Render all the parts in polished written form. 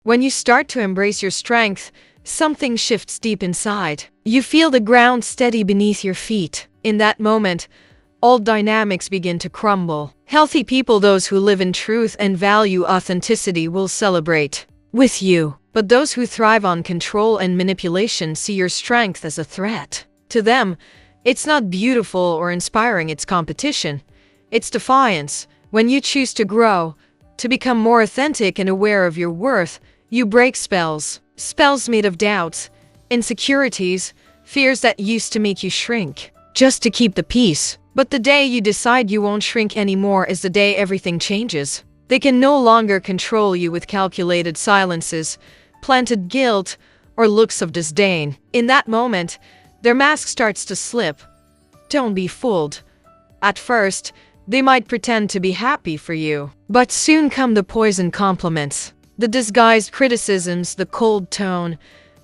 When you start to embrace your strength, something shifts deep inside. You feel the ground steady beneath your feet. In that moment, old dynamics begin to crumble. Healthy people, those who live in truth and value authenticity, will celebrate with you. But those who thrive on control and manipulation see your strength as a threat. To them, it's not beautiful or inspiring, it's competition. It's defiance. When you choose to grow, to become more authentic and aware of your worth, you break spells. Spells made of doubts, insecurities, fears that used to make you shrink, just to keep the peace. But the day you decide you won't shrink anymore is the day everything changes. They can no longer control you with calculated silences, planted guilt, or looks of disdain. In that moment, their mask starts to slip. Don't be fooled. At first, they might pretend to be happy for you, but soon come the poisoned compliments, the disguised criticisms, the cold tone,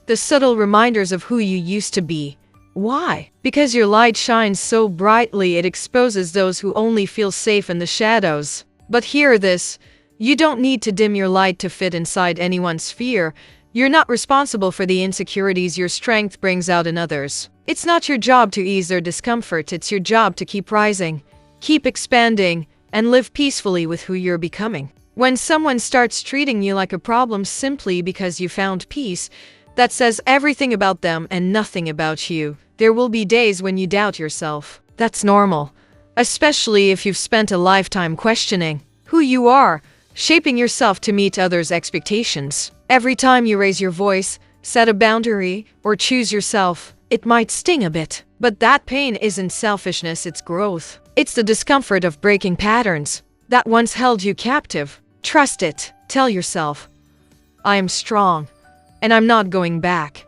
the subtle reminders of who you used to be. Why? Because your light shines so brightly it exposes those who only feel safe in the shadows. But hear this, you don't need to dim your light to fit inside anyone's sphere. You're not responsible for the insecurities your strength brings out in others. It's not your job to ease their discomfort, it's your job to keep rising, keep expanding, and live peacefully with who you're becoming. When someone starts treating you like a problem simply because you found peace, that says everything about them and nothing about you. There will be days when you doubt yourself. That's normal, especially if you've spent a lifetime questioning who you are, shaping yourself to meet others' expectations. Every time you raise your voice, set a boundary, or choose yourself, it might sting a bit. But that pain isn't selfishness, it's growth. It's the discomfort of breaking patterns that once held you captive. Trust it. Tell yourself, I am strong, and I'm not going back.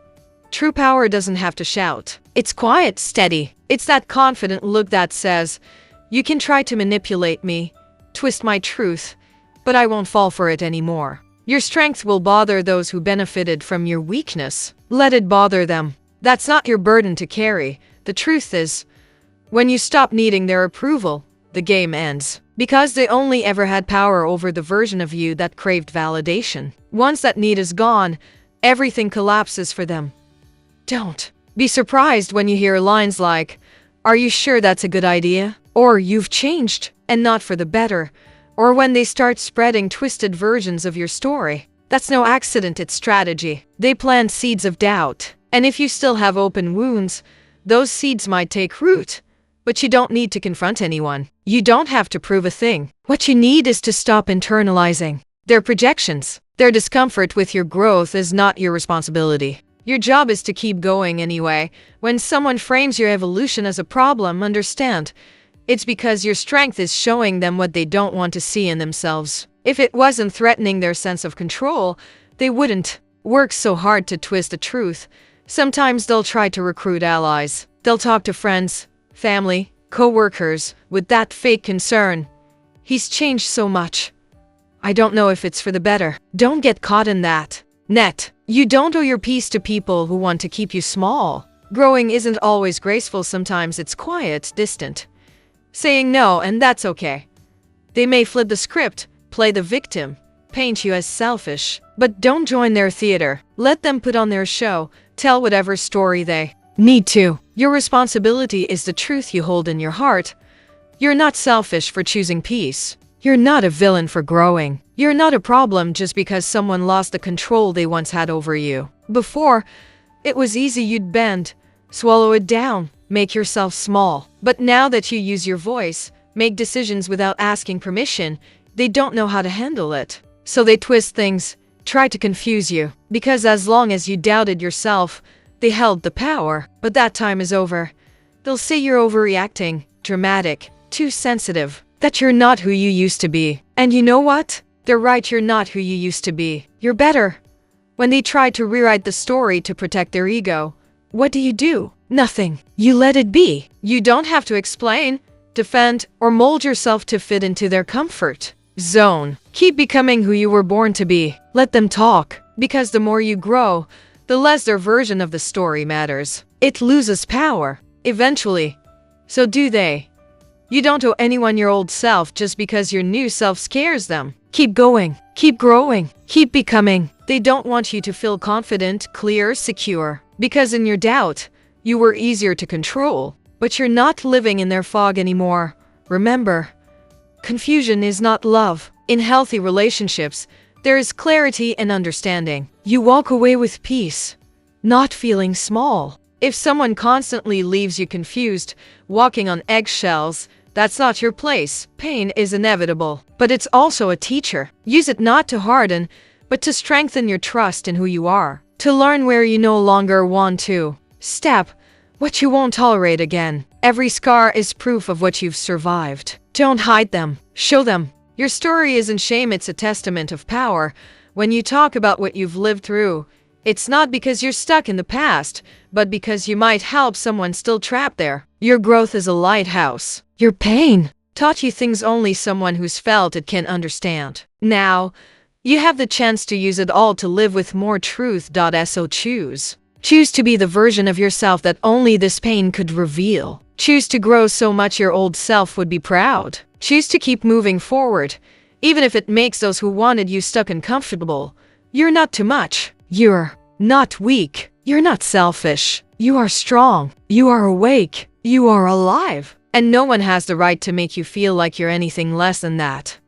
True power doesn't have to shout. It's quiet, steady. It's that confident look that says, you can try to manipulate me, twist my truth, but I won't fall for it anymore. Your strength will bother those who benefited from your weakness. Let it bother them. That's not your burden to carry. The truth is, when you stop needing their approval, the game ends. Because they only ever had power over the version of you that craved validation. Once that need is gone, everything collapses for them. Don't be surprised when you hear lines like, are you sure that's a good idea? Or you've changed, and not for the better. Or when they start spreading twisted versions of your story. That's no accident, it's strategy. They plant seeds of doubt. And if you still have open wounds, those seeds might take root. But you don't need to confront anyone. You don't have to prove a thing. What you need is to stop internalizing their projections. Their discomfort with your growth is not your responsibility. Your job is to keep going anyway. When someone frames your evolution as a problem, understand, it's because your strength is showing them what they don't want to see in themselves. If it wasn't threatening their sense of control, they wouldn't work so hard to twist the truth. Sometimes they'll try to recruit allies. They'll talk to friends, family, co-workers, with that fake concern. He's changed so much. I don't know if it's for the better. Don't get caught in that net. You don't owe your peace to people who want to keep you small. Growing isn't always graceful, sometimes it's quiet, distant. Saying no, and that's okay. They may flip the script, play the victim, paint you as selfish, but don't join their theater. Let them put on their show, tell whatever story they need to. Your responsibility is the truth you hold in your heart. You're not selfish for choosing peace. You're not a villain for growing. You're not a problem just because someone lost the control they once had over you. Before, it was easy, you'd bend, swallow it down, make yourself small. But now that you use your voice, make decisions without asking permission, they don't know how to handle it. So they twist things, try to confuse you. Because as long as you doubted yourself, they held the power. But that time is over. They'll say you're overreacting, dramatic, too sensitive, that you're not who you used to be. And you know what? They're right, you're not who you used to be. You're better. When they try to rewrite the story to protect their ego, what do? Nothing. You let it be. You don't have to explain, defend, or mold yourself to fit into their comfort zone. Keep becoming who you were born to be. Let them talk. Because the more you grow, the less their version of the story matters. It loses power, eventually. So do they. You don't owe anyone your old self just because your new self scares them. Keep going. Keep growing. Keep becoming. They don't want you to feel confident, clear, secure. Because in your doubt, you were easier to control. But you're not living in their fog anymore. Remember, confusion is not love. In healthy relationships, there is clarity and understanding. You walk away with peace, not feeling small. If someone constantly leaves you confused, walking on eggshells, that's not your place. Pain is inevitable, but it's also a teacher. Use it not to harden, but to strengthen your trust in who you are. To learn where you no longer want to step, what you won't tolerate again. Every scar is proof of what you've survived. Don't hide them. Show them. Your story isn't shame, it's a testament of power. When you talk about what you've lived through, it's not because you're stuck in the past, but because you might help someone still trapped there. Your growth is a lighthouse. Your pain taught you things only someone who's felt it can understand. Now, you have the chance to use it all to live with more truth. So choose. Choose to be the version of yourself that only this pain could reveal. Choose to grow so much your old self would be proud. Choose to keep moving forward, even if it makes those who wanted you stuck uncomfortable. You're not too much. You're not weak. You're not selfish. You are strong. You are awake. You are alive. And no one has the right to make you feel like you're anything less than that.